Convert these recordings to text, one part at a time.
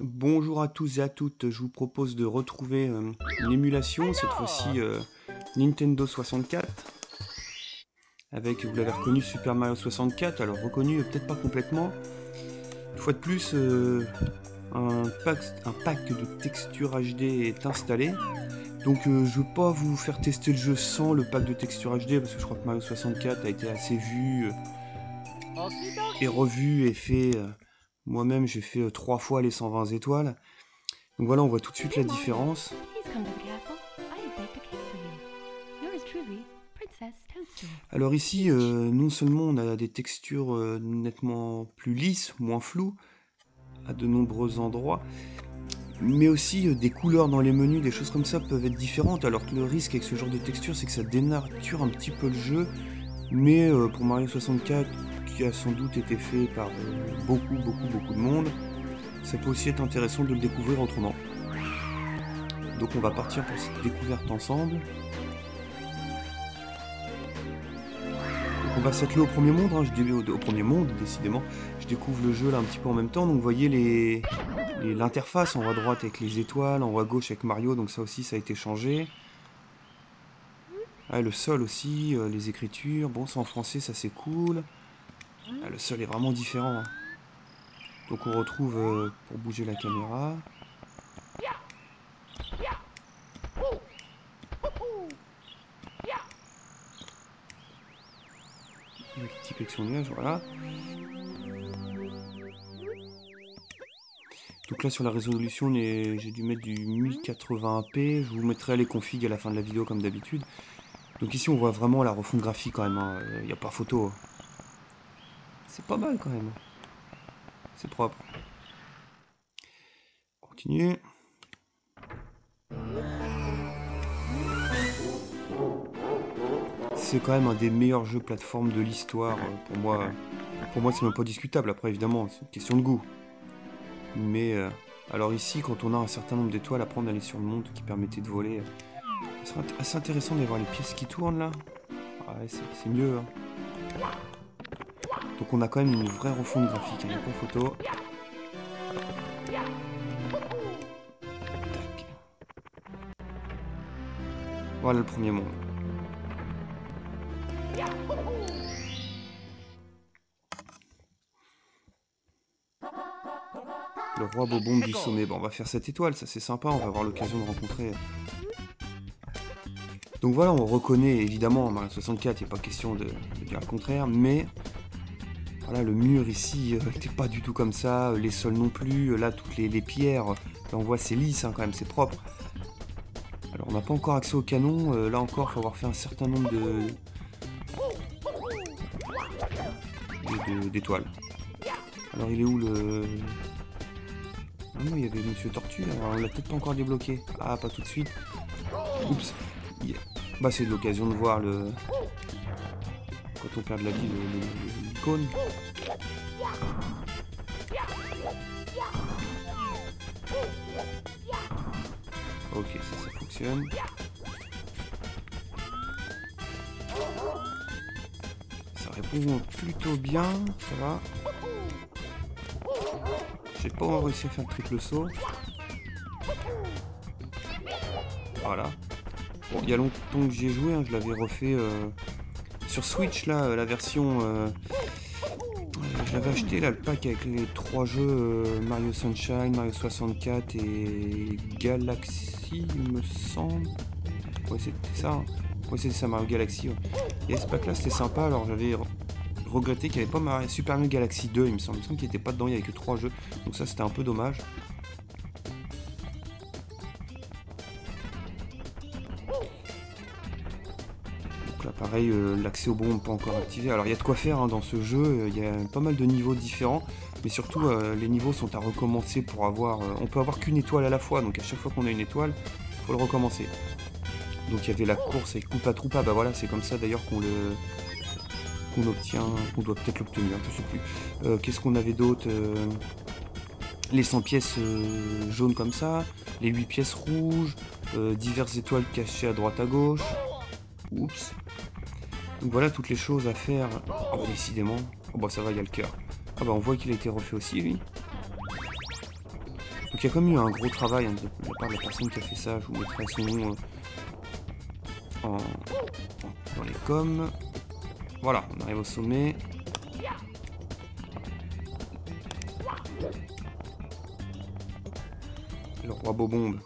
Bonjour à tous et à toutes, je vous propose de retrouver une émulation, cette fois-ci Nintendo 64, avec, vous l'avez reconnu, Super Mario 64, alors reconnu peut-être pas complètement. Une fois de plus, un pack de textures HD est installé. Donc je ne veux pas vous faire tester le jeu sans le pack de textures HD, parce que je crois que Mario 64 a été assez vu et revu et fait... moi-même j'ai fait 3 fois les 120 étoiles. Donc voilà, on voit tout de suite la différence. Alors ici, non seulement on a des textures nettement plus lisses, moins floues, à de nombreux endroits, mais aussi des couleurs dans les menus, des choses comme ça peuvent être différentes, alors que le risque avec ce genre de texture, c'est que ça dénature un petit peu le jeu, mais pour Mario 64, qui a sans doute été fait par beaucoup de monde, ça peut aussi être intéressant de le découvrir autrement. Donc on va partir pour cette découverte ensemble. Donc on va s'atteler au premier monde, hein, au premier monde décidément. Je découvre le jeu là un petit peu en même temps, donc vous voyez l'interface en haut à droite avec les étoiles, en haut à gauche avec Mario, donc ça aussi ça a été changé. Ah, le sol aussi, les écritures, bon c'est en français, ça c'est cool. Ah, le sol est vraiment différent. Hein. Donc on retrouve pour bouger la caméra. Le petit collection de nuages, voilà. Donc là sur la résolution, j'ai dû mettre du 1080p. Je vous mettrai les configs à la fin de la vidéo comme d'habitude. Donc ici on voit vraiment la refonte graphique quand même. Il n'y a pas photo. C'est pas mal quand même. C'est propre. On continue. C'est quand même un des meilleurs jeux plateforme de l'histoire. Pour moi c'est même pas discutable. Après évidemment c'est une question de goût. Mais alors ici quand on a un certain nombre d'étoiles, après on allait sur le monde qui permettait de voler. Ce serait assez intéressant de voir les pièces qui tournent là. Ouais, c'est mieux. Hein. Donc on a quand même une vraie refonte graphique, il n'y a pas photo. Tac. Voilà le premier monde. Le roi Bobombe du sommet. Bon, on va faire cette étoile, ça c'est sympa, on va avoir l'occasion de rencontrer... Donc voilà, on reconnaît évidemment Mario 64, il n'y a pas question de dire le contraire, mais... Voilà, le mur ici n'était pas du tout comme ça, les sols non plus, là toutes les pierres, là on voit c'est lisse hein, quand même, c'est propre. Alors on n'a pas encore accès au canon, là encore il faut avoir fait un certain nombre d'étoiles. Alors il est où le... Ah non, il y avait Monsieur Tortue, alors on l'a peut-être pas encore débloqué. Ah, pas tout de suite. Oups. Yeah. Bah c'est l'occasion de voir le... Quand on perd de la vie, l'icône. Ok, ça fonctionne. Ça répond plutôt bien, ça va. J'ai pas réussi à faire le triple saut. Voilà. Bon, il y a longtemps que j'ai joué, hein, je l'avais refait sur Switch, là, la version... je l'avais acheté, là, le pack avec les 3 jeux, Mario Sunshine, Mario 64 et Galaxy, il me semble. Ouais, c'était ça. Hein. Ouais, c'était ça, Mario Galaxy. Ouais. Et ce pack-là, c'était sympa, alors j'avais regretté qu'il n'y avait pas Mario Super Mario Galaxy 2, il me semble qu'il n'était pas dedans, il n'y avait que 3 jeux. Donc ça, c'était un peu dommage. Là pareil, l'accès aux bombes pas encore activé. Alors il y a de quoi faire hein, dans ce jeu, il y a pas mal de niveaux différents, mais surtout les niveaux sont à recommencer pour avoir... on peut avoir qu'une étoile à la fois, donc à chaque fois qu'on a une étoile, il faut le recommencer. Donc il y avait la course avec Koopa Troopa, bah voilà, c'est comme ça d'ailleurs qu'on obtient, qu'on doit peut-être l'obtenir, je sais plus. Qu'est-ce qu'on avait d'autre les 100 pièces jaunes comme ça, les 8 pièces rouges, diverses étoiles cachées à droite à gauche. Oups. Donc voilà toutes les choses à faire. Oh, décidément. Oh bah ça va, il y a le cœur. Ah bah on voit qu'il a été refait aussi lui. Donc il y a quand même eu un gros travail hein, de la part de la personne qui a fait ça. Je vous mettrai son nom dans les coms. Voilà, on arrive au sommet. Le roi Bobombe.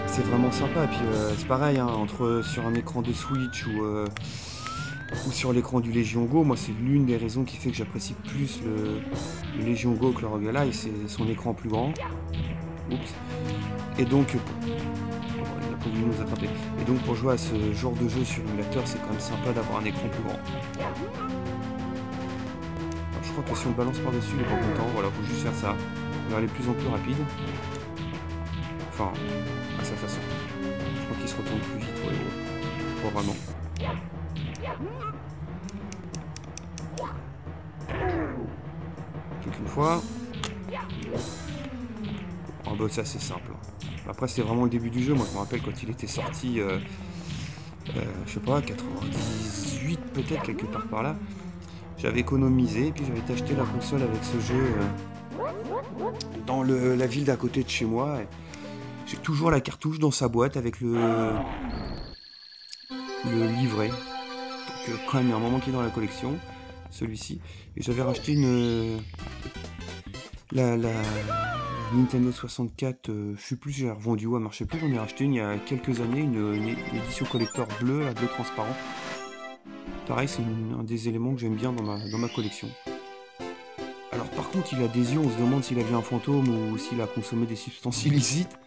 C'est vraiment sympa. Et puis c'est pareil, hein, entre sur un écran de Switch ou sur l'écran du Légion Go, moi c'est l'une des raisons qui fait que j'apprécie plus le Légion Go que le Rogue Ally, c'est son écran plus grand. Oups. Et donc, il a pas voulu nous attraper. Et donc pour jouer à ce genre de jeu sur émulateur, c'est quand même sympa d'avoir un écran plus grand. Alors, je crois que si on le balance par-dessus, il est pas content. Voilà, faut juste faire ça. Il va aller de plus en plus rapide. Enfin, à sa façon. Je crois qu'il se retourne plus vite, ouais, pas vraiment. Donc une fois. Oh bah c'est assez simple. Après c'est vraiment le début du jeu. Moi je me rappelle quand il était sorti, je sais pas, 98 peut-être, quelque part par là. J'avais économisé et puis j'avais acheté la console avec ce jeu dans la ville d'à côté de chez moi. J'ai toujours la cartouche dans sa boîte avec le livret. Donc quand même il y a un moment qui est dans la collection, celui-ci. Et j'avais racheté la Nintendo 64, je sais plus si j'ai revendu ou elle marchait plus, j'en ai racheté une il y a quelques années, une édition collector bleue, bleu transparent. Pareil, c'est un des éléments que j'aime bien dans ma collection. Alors par contre, il a des yeux, on se demande s'il a vu un fantôme ou s'il a consommé des substances illicites.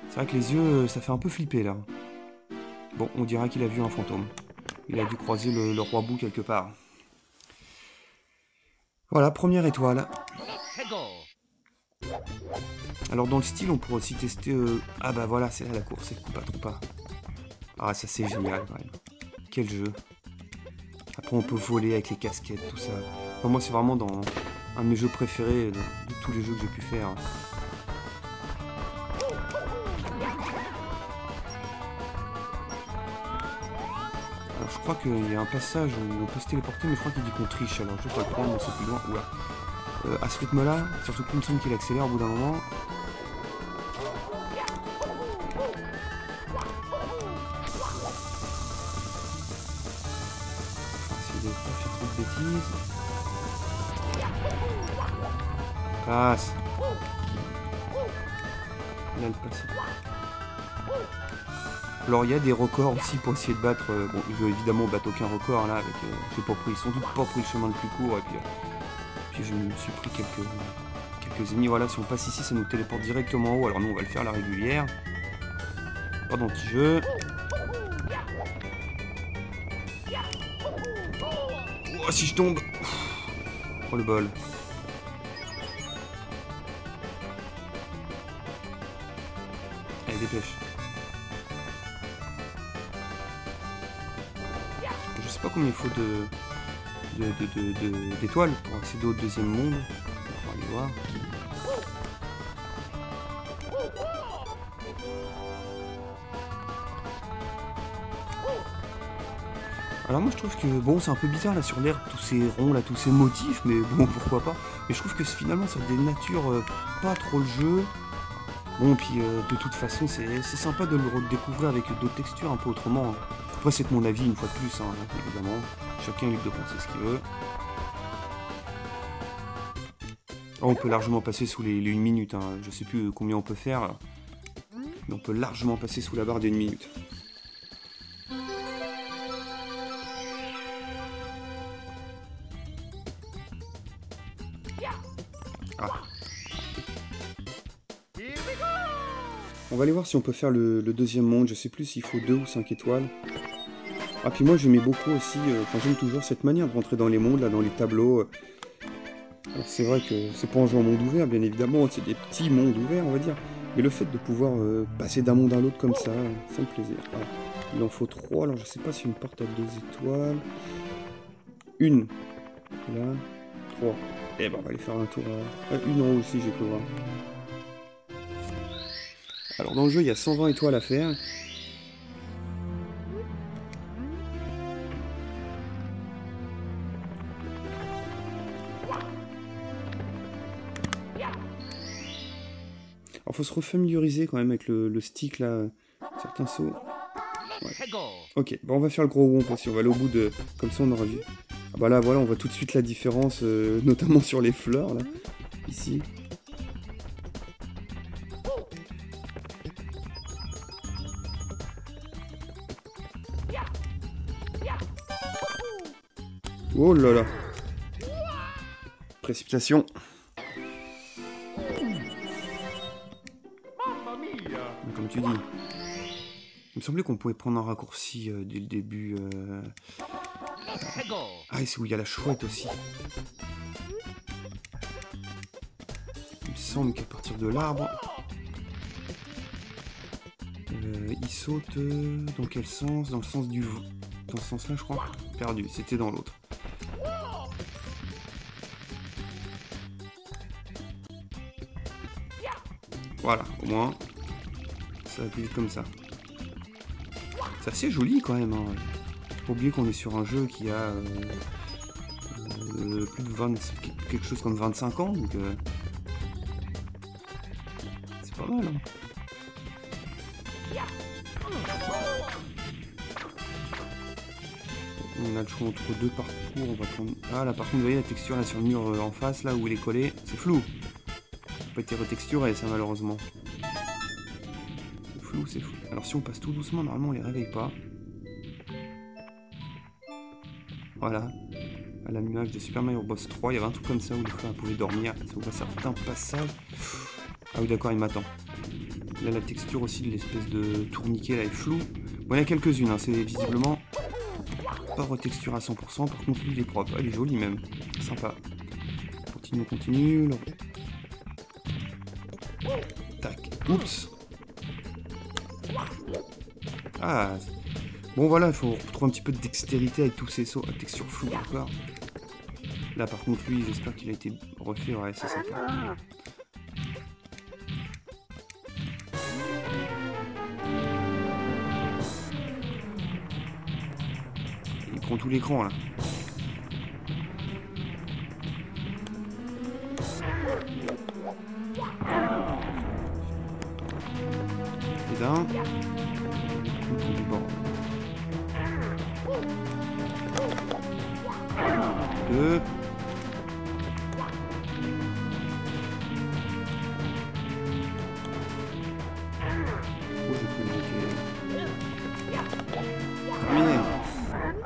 C'est vrai que les yeux, ça fait un peu flipper là. Bon, on dira qu'il a vu un fantôme. Il a dû croiser le roi Bou quelque part. Voilà, première étoile. Alors dans le style, on pourrait aussi tester... Ah bah voilà, c'est là la course, c'est Koopa Troopa. Ah ça c'est génial quand même. Quel jeu. Après on peut voler avec les casquettes, tout ça. Enfin, moi c'est vraiment dans un de mes jeux préférés de tous les jeux que j'ai pu faire. Alors je crois qu'il y a un passage où on peut se téléporter, mais je crois qu'il dit qu'on triche, alors je vais pas le prendre, mais c'est plus loin. Oula. À ce rythme-là, surtout qu'il me semble qu'il accélère au bout d'un moment. Essayer de ne pas faire trop de bêtises. Passe. Là, le passe. Alors il y a des records aussi pour essayer de battre. Bon, je vais évidemment battre aucun record là. Avec, j'ai pas pris, ils sont tous pas pris le chemin le plus court et puis je me suis pris quelques ennemis. Voilà, si on passe ici, ça nous téléporte directement en haut. Alors nous, on va le faire à la régulière. Pas d'anti-jeu. Oh, si je tombe. Oh le bol. Allez, dépêche. Je sais pas combien il faut d'étoiles pour accéder au deuxième monde. On va aller voir. Alors moi je trouve que bon c'est un peu bizarre là sur l'air, tous ces ronds là, tous ces motifs, mais bon pourquoi pas. Mais je trouve que finalement ça dénature pas trop le jeu. Bon puis de toute façon c'est sympa de le redécouvrir avec d'autres textures un peu autrement. Après c'est que mon avis une fois de plus, hein, évidemment. Chacun est libre de penser ce qu'il veut. Oh, on peut largement passer sous les 1 minute, hein. Je sais plus combien on peut faire. Mais on peut largement passer sous la barre des 1 minute. Ah. On va aller voir si on peut faire le deuxième monde. Je sais plus s'il faut 2 ou 5 étoiles. Ah puis moi j'aimais beaucoup aussi, enfin j'aime toujours cette manière de rentrer dans les mondes, là dans les tableaux. Alors c'est vrai que c'est pas un jeu en monde ouvert, bien évidemment, c'est des petits mondes ouverts on va dire. Mais le fait de pouvoir passer d'un monde à l'autre comme ça me plaisait. Voilà. Il en faut 3, alors je sais pas si une porte à 2 étoiles. Une. Là. 3. Eh ben on va aller faire un tour à une en haut aussi, j'ai pu voir. Alors dans le jeu il y a 120 étoiles à faire. Alors faut se refamiliariser quand même avec le stick là, certains sauts. Ouais. Ok, bon on va faire le gros rond aussi, on va aller au bout de... Comme ça on aura vu. Ah bah là voilà, on voit tout de suite la différence, notamment sur les fleurs là, ici. Oh là là. Précipitation. Comme tu dis. Il me semblait qu'on pouvait prendre un raccourci dès le début. Ah, et c'est où il y a la chouette aussi. Il me semble qu'à partir de l'arbre, il saute dans quel sens? Dans le sens du... Dans ce sens-là, je crois. Perdu, c'était dans l'autre. Voilà, au moins, ça va plus vite comme ça. C'est assez joli quand même. Hein. Faut pas oublier qu'on est sur un jeu qui a plus de 20, quelque chose comme 25 ans, donc c'est pas mal. Hein. On a le choix entre deux parcours. On va prendre... Ah là par contre, vous voyez la texture là sur le mur en face, là où il est collé, c'est flou. Ça n'a pas été retexturé ça malheureusement. C'est flou, c'est flou. Alors si on passe tout doucement, normalement on les réveille pas. Voilà. À l'image de Super Mario Bros 3, il y avait un truc comme ça où les frères pouvaient dormir. Ça ouvre certains passages. Ah oui d'accord, il m'attend. Là la texture aussi de l'espèce de tourniquet là est floue. Bon il y en a quelques-unes, hein. C'est visiblement pas retexturé à 100%, par contre lui il est propre. Ah, il est joli même. Sympa. Continue, continue. Tac. Oups. Ah. Bon voilà, il faut retrouver un petit peu de dextérité avec tous ces sauts. La texture floue encore. Là par contre lui, j'espère qu'il a été refait. Ouais, c'est sympa. Il prend tout l'écran là. Et d'un. Deux. Oh, j'ai pu manquer. Terminé.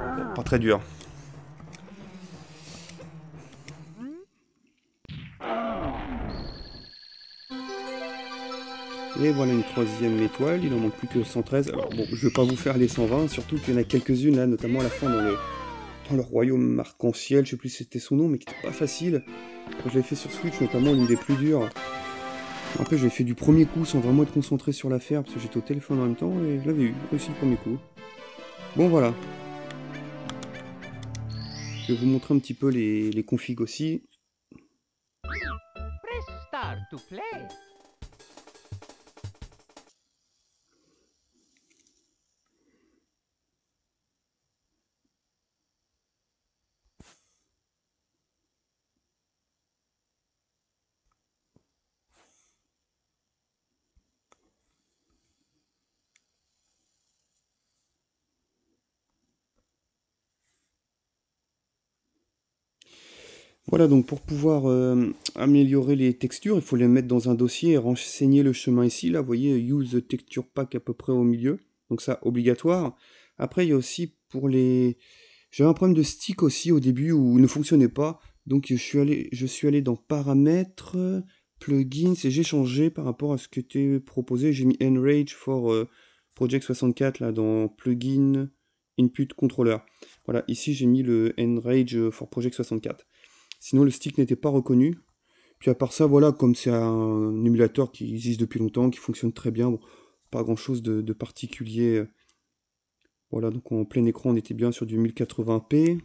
Bon, pas très dur. Et voilà une troisième étoile, il en manque plus que 113. Alors bon, je vais pas vous faire les 120, surtout qu'il y en a quelques-unes là, notamment à la fin dans le royaume arc-en-ciel, je sais plus si c'était son nom, mais qui était pas facile. Quand je l'ai fait sur Switch, notamment l'une des plus dures. Après, j'ai fait du premier coup sans vraiment être concentré sur l'affaire, parce que j'étais au téléphone en même temps, et je l'avais eu, aussi le premier coup. Bon voilà. Je vais vous montrer un petit peu les configs aussi. Press start to play. Voilà, donc pour pouvoir améliorer les textures, il faut les mettre dans un dossier et renseigner le chemin ici. Là, vous voyez, Use Texture Pack à peu près au milieu. Donc ça, obligatoire. Après, il y a aussi pour les... J'avais un problème de stick aussi au début où il ne fonctionnait pas. Donc je suis allé dans Paramètres, Plugins, et j'ai changé par rapport à ce que tu proposé. J'ai mis Enrage for Project 64 là, dans Plugin Input Controller. Voilà, ici j'ai mis le Enrage for Project 64. Sinon, le stick n'était pas reconnu. Puis à part ça, voilà, comme c'est un émulateur qui existe depuis longtemps, qui fonctionne très bien, bon, pas grand-chose de particulier. Voilà, donc en plein écran, on était bien sur du 1080p.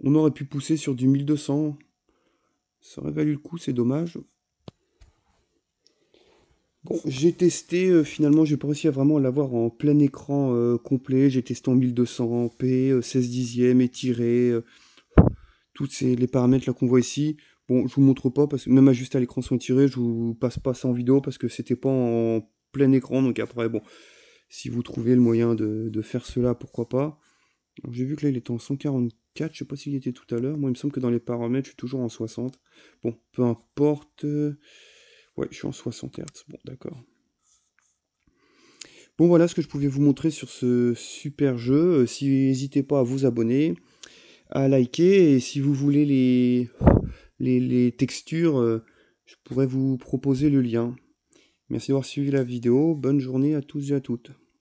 On aurait pu pousser sur du 1200. Ça aurait valu le coup, c'est dommage. Bon, j'ai testé, finalement, j'ai pas réussi à vraiment l'avoir en plein écran complet. J'ai testé en 1200p, 16 dixièmes, étiré, tous les paramètres là qu'on voit ici. Bon, je vous montre pas, parce que même ajuster à l'écran son tiré, je vous passe pas ça en vidéo, parce que c'était pas en plein écran, donc après, bon, si vous trouvez le moyen de faire cela, pourquoi pas. J'ai vu que là, il était en 144, je sais pas s'il était tout à l'heure. Moi, il me semble que dans les paramètres, je suis toujours en 60. Bon, peu importe. Ouais, je suis en 60 Hz. Bon, d'accord. Bon, voilà ce que je pouvais vous montrer sur ce super jeu. Si n'hésitez pas à vous abonner, à liker, et si vous voulez les textures, je pourrais vous proposer le lien. Merci d'avoir suivi la vidéo. Bonne journée à tous et à toutes.